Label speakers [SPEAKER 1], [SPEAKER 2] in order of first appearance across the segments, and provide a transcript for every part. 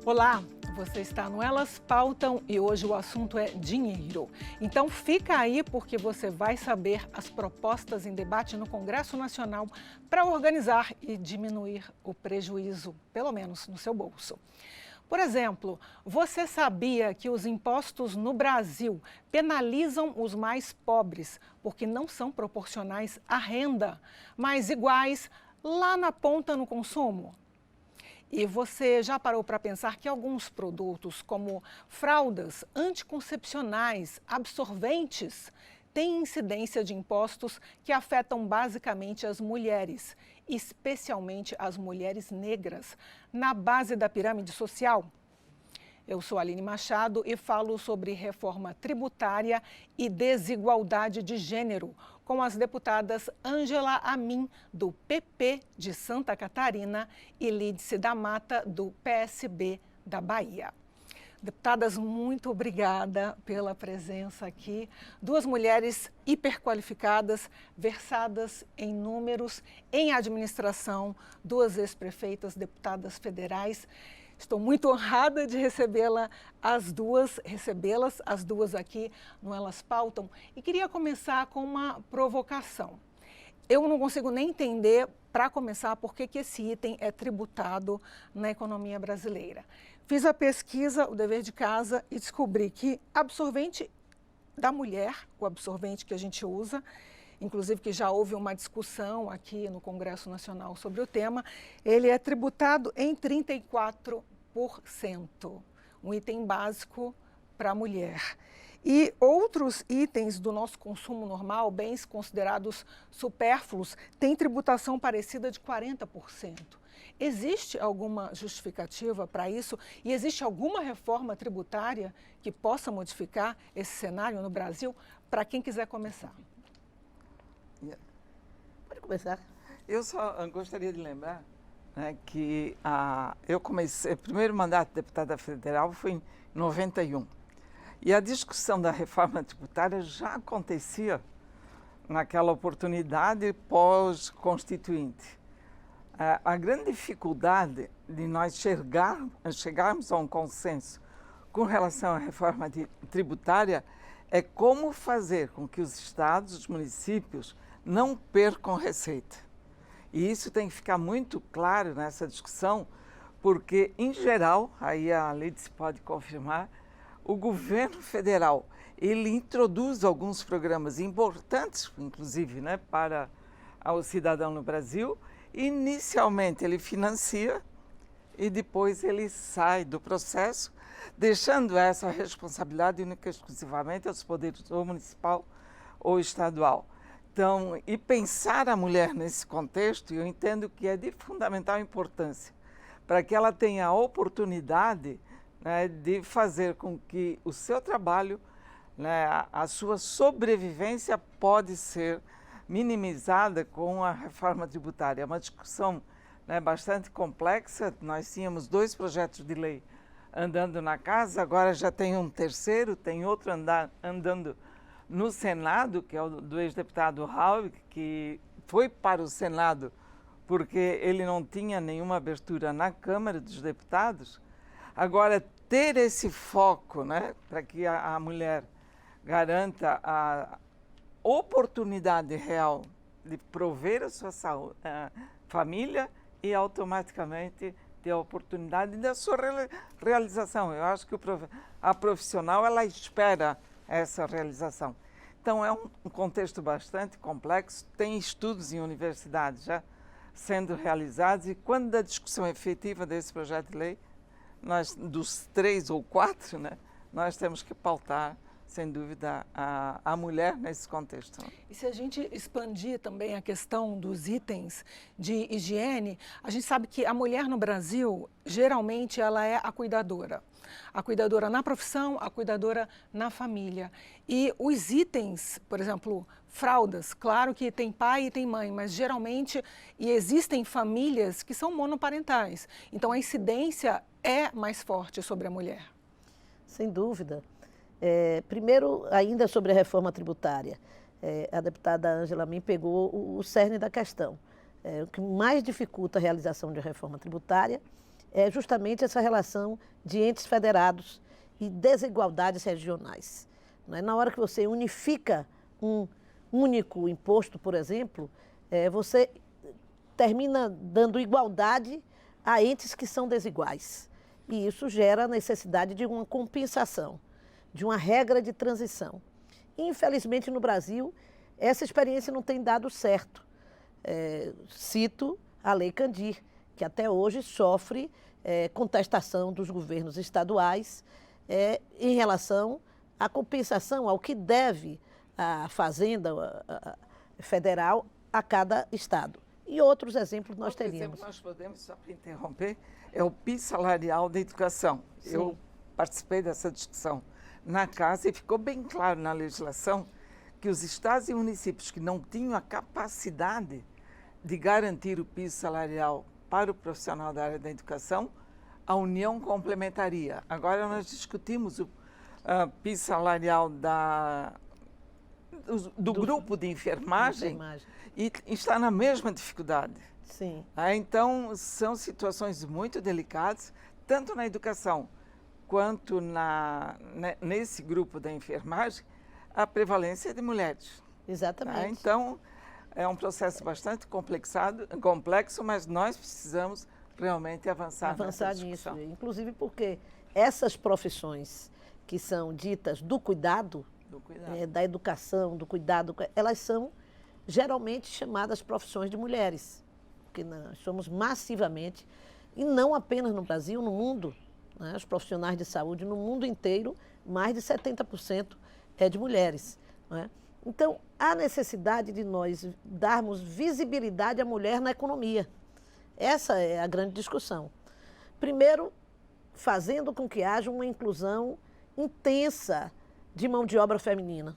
[SPEAKER 1] Olá, você está no Elas Pautam e hoje o assunto é dinheiro. Então fica aí porque você vai saber as propostas em debate no Congresso Nacional para organizar e diminuir o prejuízo, pelo menos no seu bolso. Por exemplo, você sabia que os impostos no Brasil penalizam os mais pobres porque não são proporcionais à renda, mas iguais lá na ponta no consumo? E você já parou para pensar que alguns produtos, como fraldas, anticoncepcionais, absorventes, têm incidência de impostos que afetam basicamente as mulheres, especialmente as mulheres negras, na base da pirâmide social? Eu sou Aline Machado e falo sobre reforma tributária e desigualdade de gênero, com as deputadas Ângela Amin, do PP de Santa Catarina, e Lídice da Mata, do PSB da Bahia. Deputadas, muito obrigada pela presença aqui. Duas mulheres hiperqualificadas, versadas em números, em administração, duas ex-prefeitas, deputadas federais. Estou muito honrada de recebê-las as duas aqui no Elas Pautam. E queria começar com uma provocação. Eu não consigo nem entender, para começar, por que esse item é tributado na economia brasileira. Fiz a pesquisa, o dever de casa, e descobri que absorvente da mulher, o absorvente que a gente usa, inclusive que já houve uma discussão aqui no Congresso Nacional sobre o tema, ele é tributado em 34%, um item básico para a mulher. E outros itens do nosso consumo normal, bens considerados supérfluos, têm tributação parecida de 40%. Existe alguma justificativa para isso? E existe alguma reforma tributária que possa modificar esse cenário no Brasil? Para quem quiser começar.
[SPEAKER 2] Pode começar.
[SPEAKER 3] Eu só gostaria de lembrar, né, que eu comecei, o primeiro mandato de deputada federal foi em 91. E a discussão da reforma tributária já acontecia naquela oportunidade pós-constituinte. A grande dificuldade de nós chegarmos a um consenso com relação à reforma tributária é como fazer com que os estados, os municípios, não percam receita. E isso tem que ficar muito claro nessa discussão, porque, em geral, aí a Lídice pode confirmar, o governo federal, ele introduz alguns programas importantes, inclusive, né, para o cidadão no Brasil. Inicialmente ele financia e depois ele sai do processo, deixando essa responsabilidade única e exclusivamente aos poderes ou municipal ou estadual. Então, e pensar a mulher nesse contexto, eu entendo que é de fundamental importância para que ela tenha a oportunidade, né, de fazer com que o seu trabalho, né, a sua sobrevivência pode ser minimizada com a reforma tributária. É uma discussão, né, bastante complexa. Nós tínhamos 2 projetos de lei andando na casa, agora já tem um terceiro, tem outro andando no Senado, que é o do ex-deputado Raul, que foi para o Senado porque ele não tinha nenhuma abertura na Câmara dos Deputados. Agora, ter esse foco, né, para que a mulher garanta a oportunidade real de prover a sua saúde, família e automaticamente ter a oportunidade da sua realização. Eu acho que a profissional, ela espera essa realização. Então, é um contexto bastante complexo, tem estudos em universidades já sendo realizados, e quando da discussão efetiva desse projeto de lei, nós, dos 3 ou 4, né, nós temos que pautar, sem dúvida, a mulher nesse contexto.
[SPEAKER 1] E se a gente expandir também a questão dos itens de higiene, a gente sabe que a mulher no Brasil, geralmente, ela é a cuidadora. A cuidadora na profissão, a cuidadora na família. E os itens, por exemplo, fraldas, claro que tem pai e tem mãe, mas geralmente e existem famílias que são monoparentais. Então a incidência é mais forte sobre a mulher.
[SPEAKER 2] Sem dúvida. Primeiro, ainda sobre a reforma tributária, a deputada Ângela Amin pegou o cerne da questão. O que mais dificulta a realização de reforma tributária é justamente essa relação de entes federados e desigualdades regionais. Na hora que você unifica um único imposto, por exemplo, você termina dando igualdade a entes que são desiguais. E isso gera a necessidade de uma compensação, de uma regra de transição. Infelizmente, no Brasil, essa experiência não tem dado certo. Cito a Lei Candir, que até hoje sofre contestação dos governos estaduais em relação à compensação, ao que deve a Fazenda Federal a cada estado. E outros exemplos nós teríamos.
[SPEAKER 3] Exemplo nós podemos, só para interromper, é o PIS salarial da educação.
[SPEAKER 2] Sim.
[SPEAKER 3] Eu participei dessa discussão na casa e ficou bem claro na legislação que os estados e municípios que não tinham a capacidade de garantir o piso salarial para o profissional da área da educação, a União complementaria. Agora nós discutimos o piso salarial do grupo de enfermagem e está na mesma dificuldade.
[SPEAKER 2] Sim.
[SPEAKER 3] Então, são situações muito delicadas, tanto na educação quanto nesse grupo da enfermagem, a prevalência de mulheres.
[SPEAKER 2] Exatamente.
[SPEAKER 3] Então, é um processo bastante complexo, mas nós precisamos realmente avançar
[SPEAKER 2] nisso. Inclusive porque essas profissões que são ditas do cuidado, da educação, do cuidado, elas são geralmente chamadas profissões de mulheres, porque nós somos massivamente, e não apenas no Brasil, no mundo, né, os profissionais de saúde no mundo inteiro, mais de 70% é de mulheres. Né? Então, há necessidade de nós darmos visibilidade à mulher na economia. Essa é a grande discussão. Primeiro, fazendo com que haja uma inclusão intensa de mão de obra feminina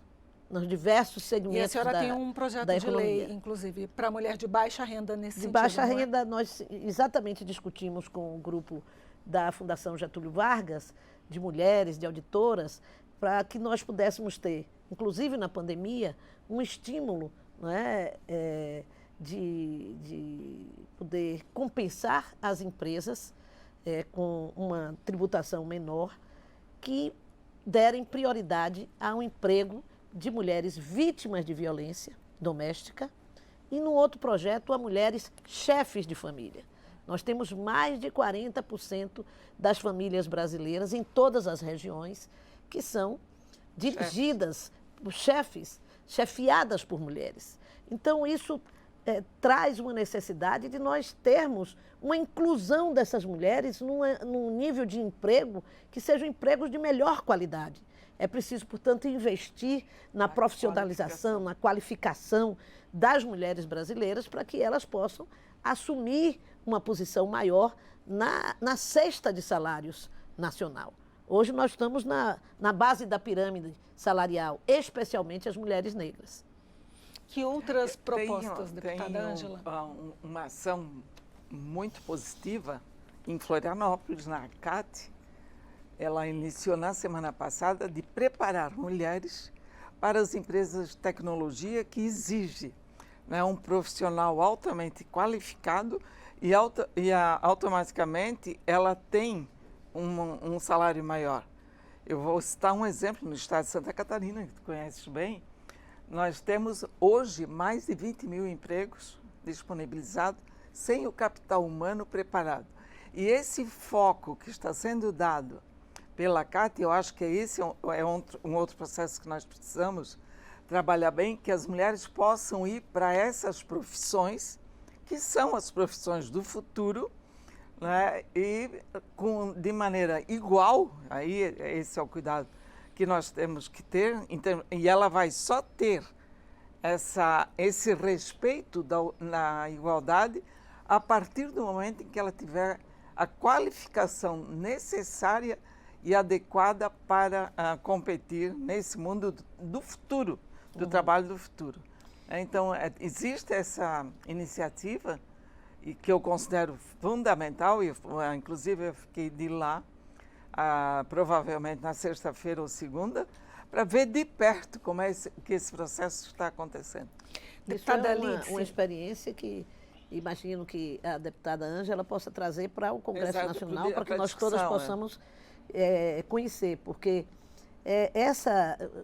[SPEAKER 2] nos diversos segmentos da economia.
[SPEAKER 1] E a senhora tem um projeto de lei, inclusive, para a mulher de baixa renda nesse sentido.
[SPEAKER 2] De baixa renda, nós exatamente discutimos com o grupo da Fundação Getúlio Vargas, de mulheres, de auditoras, para que nós pudéssemos ter, inclusive na pandemia, um estímulo, né, de poder compensar as empresas com uma tributação menor, que derem prioridade ao emprego de mulheres vítimas de violência doméstica e, no outro projeto, a mulheres chefes de família. Nós temos mais de 40% das famílias brasileiras em todas as regiões que são dirigidas por chefiadas por mulheres. Então, isso traz uma necessidade de nós termos uma inclusão dessas mulheres num nível de emprego que sejam empregos de melhor qualidade. É preciso, portanto, investir na profissionalização, na qualificação das mulheres brasileiras para que elas possam assumir uma posição maior na cesta de salários nacional. Hoje nós estamos na base da pirâmide salarial, especialmente as mulheres negras.
[SPEAKER 1] Que outras propostas, deputada Ângela?
[SPEAKER 3] Uma ação muito positiva em Florianópolis, na ACAT. Ela iniciou na semana passada de preparar mulheres para as empresas de tecnologia que exige, né, um profissional altamente qualificado e automaticamente ela tem um salário maior. Eu vou citar um exemplo no estado de Santa Catarina, que tu conheces bem. Nós temos hoje mais de 20 mil empregos disponibilizados sem o capital humano preparado. E esse foco que está sendo dado pela CAT, eu acho que esse é um outro processo que nós precisamos trabalhar bem, que as mulheres possam ir para essas profissões, que são as profissões do futuro, né, e de maneira igual, aí esse é o cuidado que nós temos que ter, e ela vai só ter esse respeito na igualdade a partir do momento em que ela tiver a qualificação necessária e adequada para competir nesse mundo do futuro, do trabalho do futuro. Então, existe essa iniciativa e que eu considero fundamental, e inclusive eu fiquei de lá provavelmente na sexta-feira ou segunda, para ver de perto como é que esse processo está acontecendo.
[SPEAKER 2] Isso é uma experiência que imagino que a deputada Ângela possa trazer para o Congresso Nacional, para que nós todas possamos conhecer, porque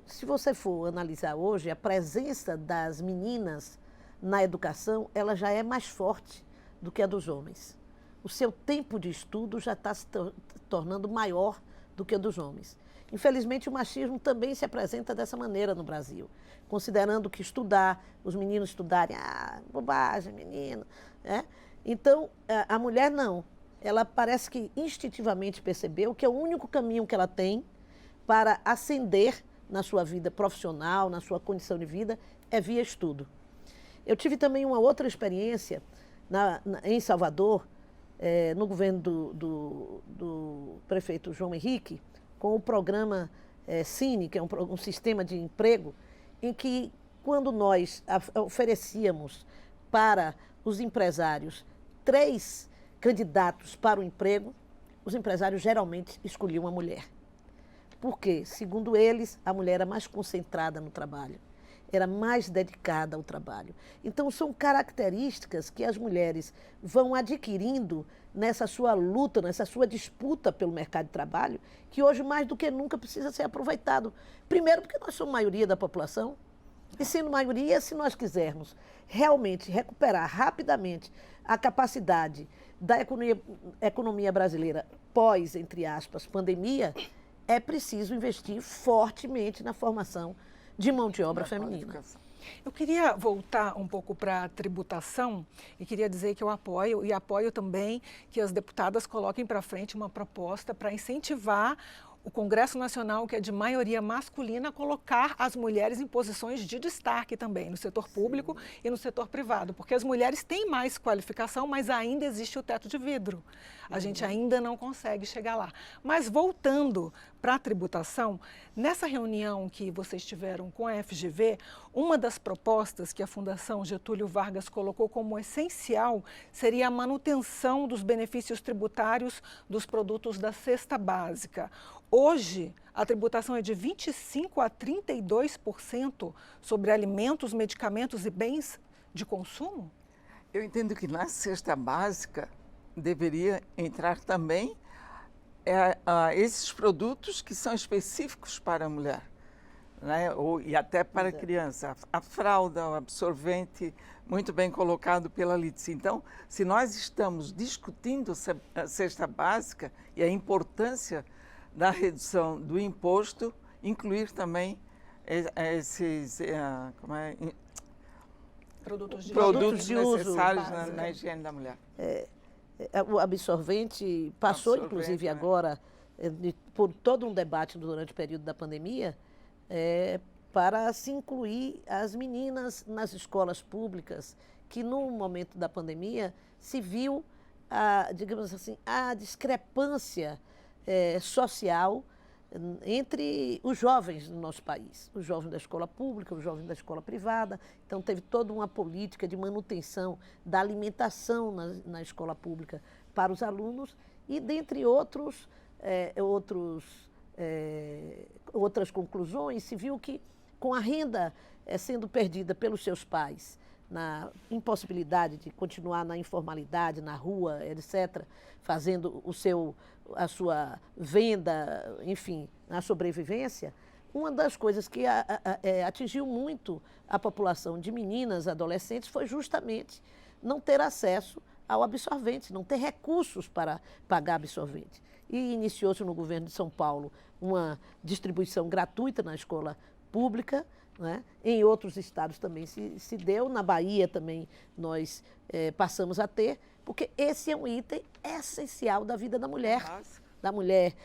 [SPEAKER 2] se você for analisar hoje, a presença das meninas na educação, ela já é mais forte do que a dos homens. O seu tempo de estudo já está se tornando maior do que o dos homens. Infelizmente, o machismo também se apresenta dessa maneira no Brasil, considerando que os meninos estudarem, bobagem, menino. Então, a mulher não. Ela parece que instintivamente percebeu que é o único caminho que ela tem para ascender na sua vida profissional, na sua condição de vida, é via estudo. Eu tive também uma outra experiência em Salvador, no governo do prefeito João Henrique, com o programa Cine, que é um sistema de emprego, em que, quando nós oferecíamos para os empresários 3 candidatos para o emprego, os empresários geralmente escolhiam a mulher. Porque, segundo eles, a mulher era mais concentrada no trabalho, era mais dedicada ao trabalho. Então, são características que as mulheres vão adquirindo nessa sua luta, nessa sua disputa pelo mercado de trabalho, que hoje, mais do que nunca, precisa ser aproveitado. Primeiro, porque nós somos maioria da população, e sendo maioria, se nós quisermos realmente recuperar rapidamente a capacidade da economia brasileira pós, entre aspas, pandemia, é preciso investir fortemente na formação de mão de obra feminina.
[SPEAKER 1] Eu queria voltar um pouco para a tributação e queria dizer que eu apoio e apoio também que as deputadas coloquem para frente uma proposta para incentivar o Congresso Nacional, que é de maioria masculina, colocar as mulheres em posições de destaque também, no setor público e no setor privado, porque as mulheres têm mais qualificação, mas ainda existe o teto de vidro. A gente ainda não consegue chegar lá. Mas voltando para a tributação, nessa reunião que vocês tiveram com a FGV, uma das propostas que a Fundação Getúlio Vargas colocou como essencial seria a manutenção dos benefícios tributários dos produtos da cesta básica. Hoje, a tributação é de 25% a 32% sobre alimentos, medicamentos e bens de consumo?
[SPEAKER 3] Eu entendo que na cesta básica deveria entrar também esses produtos que são específicos para a mulher, né? E até para a criança. A fralda, o absorvente, muito bem colocado pela Lídice. Então, se nós estamos discutindo a cesta básica e a importância da redução do imposto, incluir também esses produtos necessários na higiene da mulher.
[SPEAKER 2] O absorvente passou, inclusive, agora, por todo um debate durante o período da pandemia, para se incluir as meninas nas escolas públicas, que no momento da pandemia se viu, digamos assim, a discrepância social entre os jovens no nosso país, os jovens da escola pública, os jovens da escola privada. Então, teve toda uma política de manutenção da alimentação na escola pública para os alunos e, dentre outras conclusões, se viu que, com a renda sendo perdida pelos seus pais, na impossibilidade de continuar na informalidade, na rua, etc., fazendo a sua venda, enfim, na sobrevivência, uma das coisas que atingiu muito a população de meninas, adolescentes, foi justamente não ter acesso ao absorvente, não ter recursos para pagar absorvente. E iniciou-se no governo de São Paulo uma distribuição gratuita na escola pública, né? Em outros estados também se deu, na Bahia também nós passamos a ter, porque esse é um item essencial da vida da mulher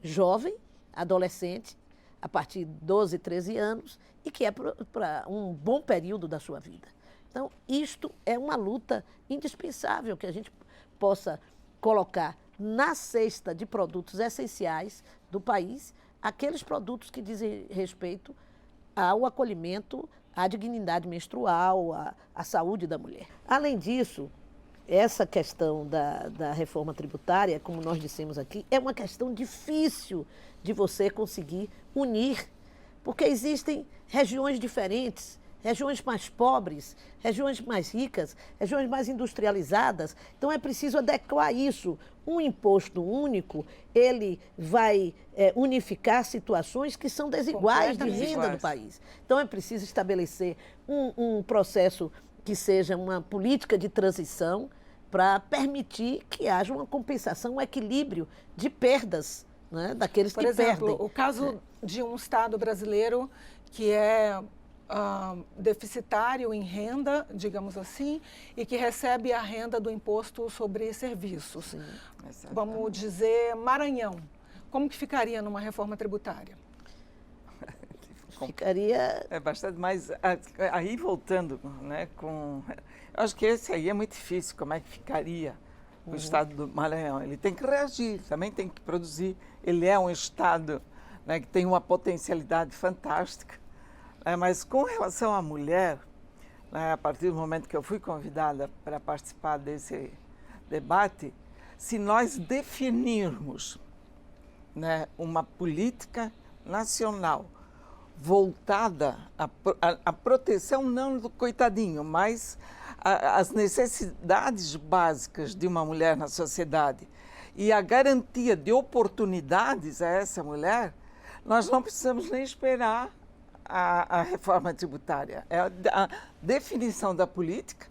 [SPEAKER 2] jovem, adolescente, a partir de 12, 13 anos, e que é para um bom período da sua vida. Então, isto é uma luta indispensável que a gente possa colocar na cesta de produtos essenciais do país, aqueles produtos que dizem respeito ao acolhimento, à dignidade menstrual, à saúde da mulher. Além disso, essa questão da reforma tributária, como nós dissemos aqui, é uma questão difícil de você conseguir unir, porque existem regiões diferentes, regiões mais pobres, regiões mais ricas, regiões mais industrializadas. Então, é preciso adequar isso. Um imposto único, ele vai unificar situações que são desiguais de renda do país. Então, é preciso estabelecer um processo que seja uma política de transição para permitir que haja uma compensação, um equilíbrio de perdas, né, daqueles que perdem.
[SPEAKER 1] Por exemplo, o caso de um Estado brasileiro que é deficitário em renda, digamos assim, e que recebe a renda do imposto sobre serviços.
[SPEAKER 2] Sim.
[SPEAKER 1] Vamos dizer Maranhão. Como que ficaria numa reforma tributária?
[SPEAKER 2] Ficaria...
[SPEAKER 3] É bastante mais... Aí voltando, né, eu acho que esse aí é muito difícil, como é que ficaria o Estado do Maranhão. Ele tem que reagir, também tem que produzir. Ele é um Estado, né, que tem uma potencialidade fantástica. Mas com relação à mulher, né, a partir do momento que eu fui convidada para participar desse debate, se nós definirmos, né, uma política nacional voltada à proteção não do coitadinho, mas às necessidades básicas de uma mulher na sociedade e a garantia de oportunidades a essa mulher, nós não precisamos nem esperar a reforma tributária. É a definição da política,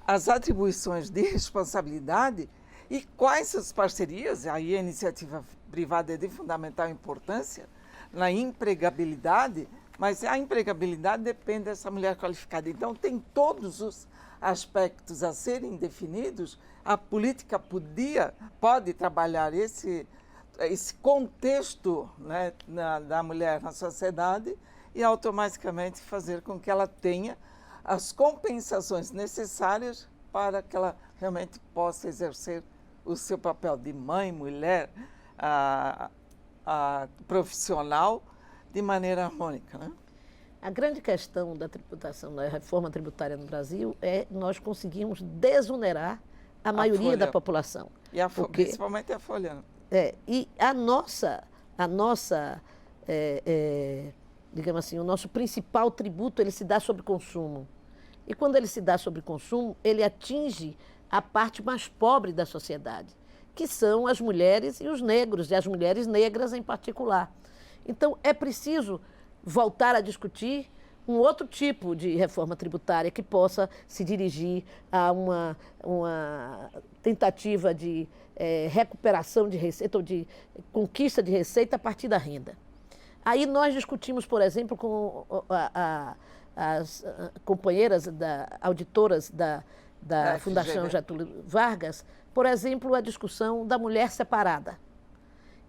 [SPEAKER 3] as atribuições de responsabilidade e quais as parcerias, aí a iniciativa privada é de fundamental importância, na empregabilidade, mas a empregabilidade depende dessa mulher qualificada. Então, tem todos os aspectos a serem definidos. A política pode trabalhar esse contexto, né, da mulher na sociedade e automaticamente fazer com que ela tenha as compensações necessárias para que ela realmente possa exercer o seu papel de mãe, mulher, profissional de maneira harmônica, né?
[SPEAKER 2] A grande questão da tributação, da reforma tributária no Brasil é nós conseguimos desonerar a maioria da população.
[SPEAKER 3] E principalmente a folha.
[SPEAKER 2] E a nossa digamos assim, o nosso principal tributo, ele se dá sobre consumo. E quando ele se dá sobre consumo, ele atinge a parte mais pobre da sociedade, que são as mulheres e os negros, e as mulheres negras em particular. Então, é preciso voltar a discutir um outro tipo de reforma tributária que possa se dirigir a uma tentativa de recuperação de receita ou de conquista de receita a partir da renda. Aí nós discutimos, por exemplo, com as companheiras auditoras da Fundação Getúlio Vargas, por exemplo, a discussão da mulher separada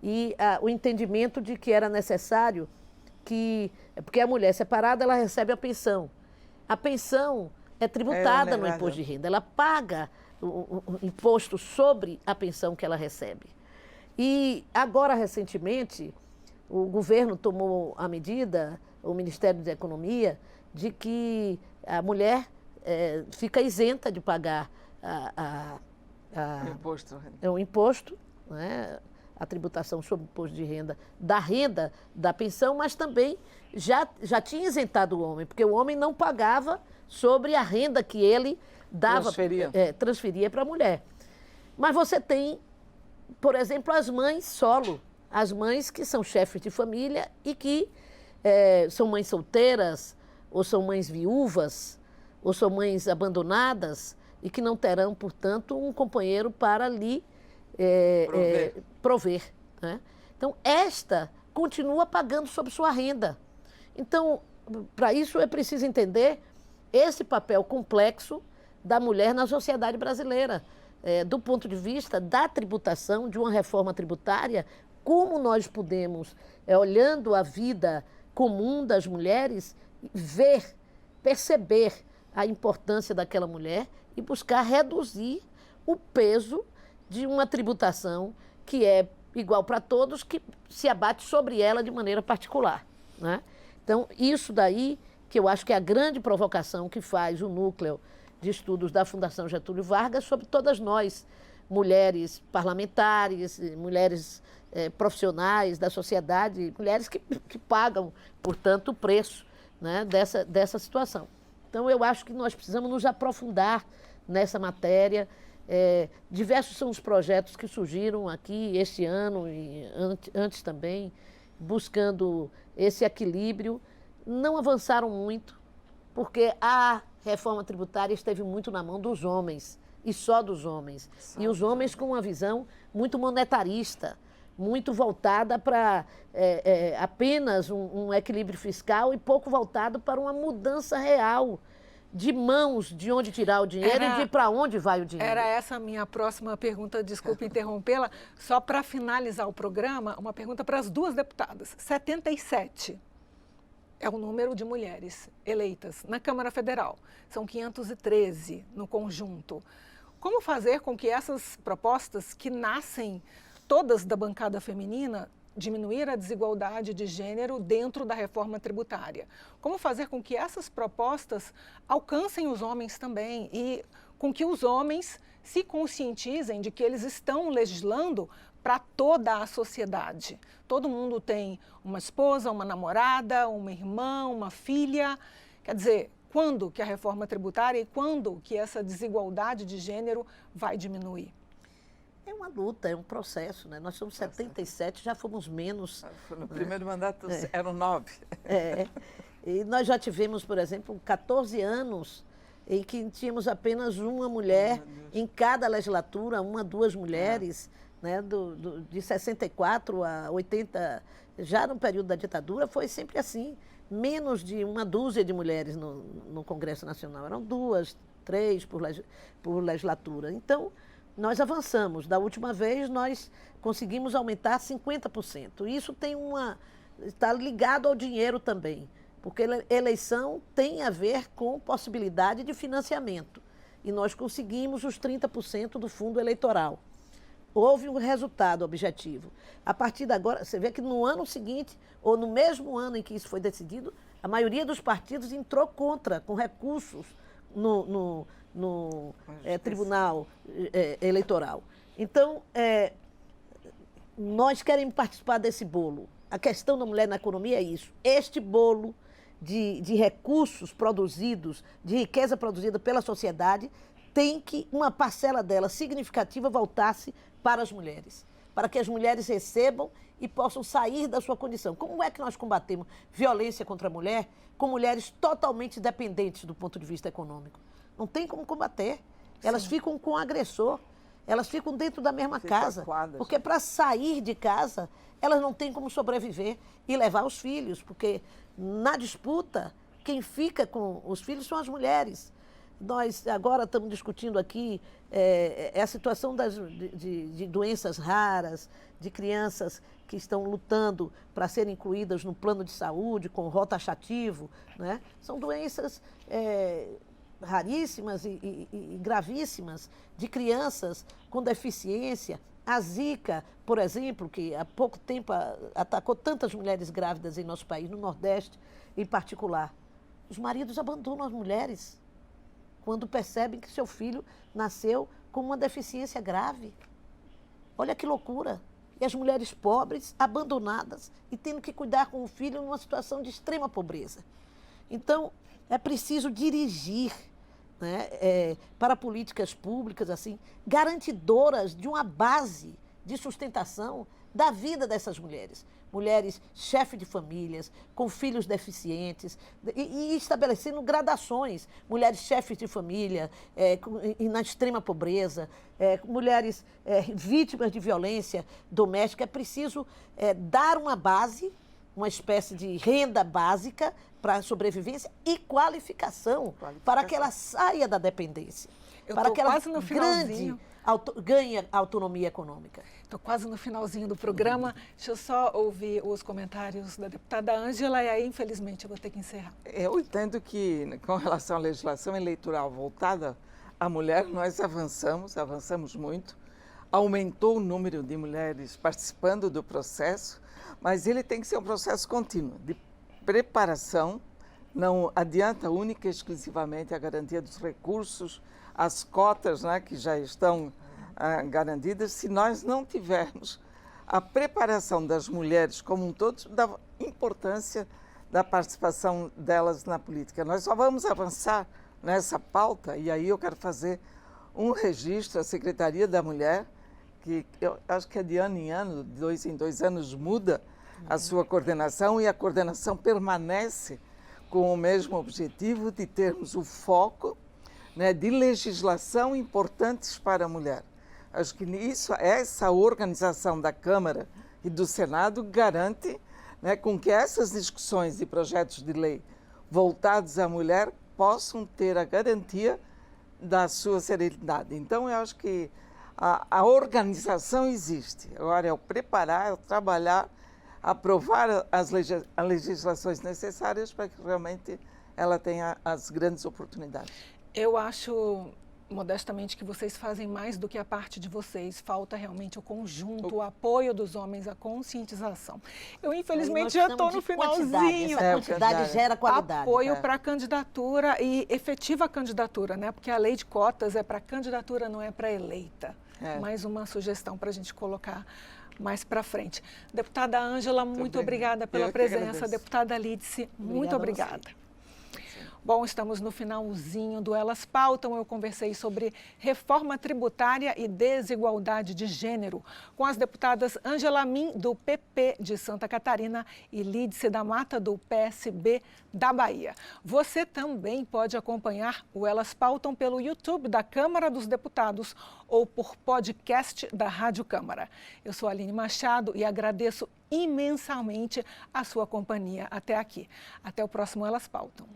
[SPEAKER 2] e o entendimento de que era necessário porque a mulher separada, ela recebe a pensão. A pensão é tributada no imposto de renda, ela paga o imposto sobre a pensão que ela recebe. E agora, recentemente, o governo tomou a medida, o Ministério da Economia, de que a mulher fica isenta de pagar o imposto, né, a tributação sobre o imposto de renda da pensão, mas também já tinha isentado o homem, porque o homem não pagava sobre a renda que ele transferia para a mulher. Mas você tem, por exemplo, as mães solo, as mães que são chefes de família e que são mães solteiras, ou são mães viúvas, ou são mães abandonadas e que não terão, portanto, um companheiro para lhe prover. Né? Então, esta continua pagando sobre sua renda. Então, para isso é preciso entender esse papel complexo da mulher na sociedade brasileira, do ponto de vista da tributação, de uma reforma tributária, como nós podemos, olhando a vida comum das mulheres, perceber a importância daquela mulher e buscar reduzir o peso de uma tributação que é igual para todos, que se abate sobre ela de maneira particular. Né? Então, isso daí que eu acho que é a grande provocação que faz o núcleo de Estudos da Fundação Getúlio Vargas sobre todas nós, mulheres parlamentares, mulheres profissionais da sociedade, mulheres que pagam, portanto, o preço, né, dessa situação. Então, eu acho que nós precisamos nos aprofundar nessa matéria. Diversos são os projetos que surgiram aqui este ano e antes também, buscando esse equilíbrio. Não avançaram muito, porque a reforma tributária esteve muito na mão dos homens, e só dos homens. E os homens com uma visão muito monetarista, muito voltada para apenas um equilíbrio fiscal e pouco voltado para uma mudança real de mãos, de onde tirar o dinheiro e de para onde vai o dinheiro.
[SPEAKER 1] Era essa a minha próxima pergunta, desculpe interrompê-la. Só para finalizar o programa, uma pergunta para as duas deputadas. 77 é o número de mulheres eleitas na Câmara Federal. São 513 no conjunto. Como fazer com que essas propostas, que nascem todas da bancada feminina, diminuir a desigualdade de gênero dentro da reforma tributária? Como fazer com que essas propostas alcancem os homens também e com que os homens se conscientizem de que eles estão legislando para toda a sociedade? Todo mundo tem uma esposa, uma namorada, uma irmã, uma filha. Quer dizer, quando que a reforma tributária e quando que essa desigualdade de gênero vai diminuir?
[SPEAKER 2] É uma luta, é um processo, né? Nós somos 77, já fomos menos.
[SPEAKER 3] No primeiro mandato eram 9.
[SPEAKER 2] E nós já tivemos, por exemplo, 14 anos em que tínhamos apenas uma mulher em cada legislatura, uma, duas mulheres, né? De 64 a 80, já no período da ditadura, foi sempre assim. Menos de uma dúzia de mulheres no Congresso Nacional. Eram 2, 3 por legislatura. Então, nós avançamos. Da última vez, nós conseguimos aumentar 50%. Isso está ligado ao dinheiro também, porque eleição tem a ver com possibilidade de financiamento. E nós conseguimos os 30% do fundo eleitoral. Houve um resultado objetivo. A partir de agora, você vê que no ano seguinte, ou no mesmo ano em que isso foi decidido, a maioria dos partidos entrou contra, com recursos no Tribunal Eleitoral. Então, nós queremos participar desse bolo. A questão da mulher na economia é isso. Este bolo de recursos produzidos, de riqueza produzida pela sociedade, tem que uma parcela dela significativa voltar-se para as mulheres, para que as mulheres recebam e possam sair da sua condição. Como é que nós combatemos violência contra a mulher com mulheres totalmente dependentes do ponto de vista econômico? Não tem como combater. Elas ficam com o agressor, elas ficam dentro da mesma casa, porque para sair de casa, elas não têm como sobreviver e levar os filhos, porque na disputa, quem fica com os filhos são as mulheres. Nós agora estamos discutindo aqui a situação de doenças raras, de crianças que estão lutando para serem incluídas no plano de saúde, com rol taxativo, né? São doenças raríssimas e gravíssimas, de crianças com deficiência. A Zika, por exemplo, que há pouco tempo atacou tantas mulheres grávidas em nosso país, no Nordeste em particular. Os maridos abandonam as mulheres quando percebem que seu filho nasceu com uma deficiência grave. Olha que loucura. E as mulheres pobres, abandonadas e tendo que cuidar com o filho numa situação de extrema pobreza. Então, é preciso dirigir, né, para políticas públicas assim, garantidoras de uma base de sustentação da vida dessas mulheres. Mulheres chefes de famílias, com filhos deficientes, e estabelecendo gradações. Mulheres chefes de família, na extrema pobreza, mulheres vítimas de violência doméstica. É preciso dar uma base, uma espécie de renda básica para a sobrevivência e qualificação, para que ela saia da dependência, para que ela ganhe autonomia econômica.
[SPEAKER 1] Estou quase no finalzinho do programa. Deixa eu só ouvir os comentários da deputada Ângela e aí, infelizmente, eu vou ter que encerrar.
[SPEAKER 3] Eu entendo que, com relação à legislação eleitoral voltada à mulher, nós avançamos muito. Aumentou o número de mulheres participando do processo, mas ele tem que ser um processo contínuo, de preparação não adianta única e exclusivamente a garantia dos recursos, as cotas, né, que já estão garantidas, se nós não tivermos a preparação das mulheres como um todo, da importância da participação delas na política. Nós só vamos avançar nessa pauta, e aí eu quero fazer um registro à Secretaria da Mulher, que eu acho que é de ano em ano, de 2 em 2 anos, muda a sua coordenação, e a coordenação permanece com o mesmo objetivo de termos o foco, né, de legislação importantes para a mulher. Acho que essa organização da Câmara e do Senado garante, né, com que essas discussões e projetos de lei voltados à mulher possam ter a garantia da sua serenidade. Então, eu acho que a organização existe. Agora é o preparar, é o trabalhar, aprovar as legislações necessárias para que realmente ela tenha as grandes oportunidades.
[SPEAKER 1] Eu acho, modestamente, que vocês fazem mais do que a parte de vocês. Falta realmente o conjunto, o apoio dos homens, a conscientização. Eu, infelizmente, já estou no finalzinho.
[SPEAKER 2] Essa quantidade gera qualidade.
[SPEAKER 1] Apoio para a candidatura e efetiva candidatura, né? Porque a lei de cotas é para candidatura, não é para eleita. Mais uma sugestão para a gente colocar mais para frente. Deputada Ângela, muito obrigada pela presença. Deputada Lídice, muito obrigada. Bom, estamos no finalzinho do Elas Pautam. Eu conversei sobre reforma tributária e desigualdade de gênero com as deputadas Ângela Min, do PP de Santa Catarina, e Lídice da Mata, do PSB da Bahia. Você também pode acompanhar o Elas Pautam pelo YouTube da Câmara dos Deputados ou por podcast da Rádio Câmara. Eu sou a Aline Machado e agradeço imensamente a sua companhia até aqui. Até o próximo Elas Pautam.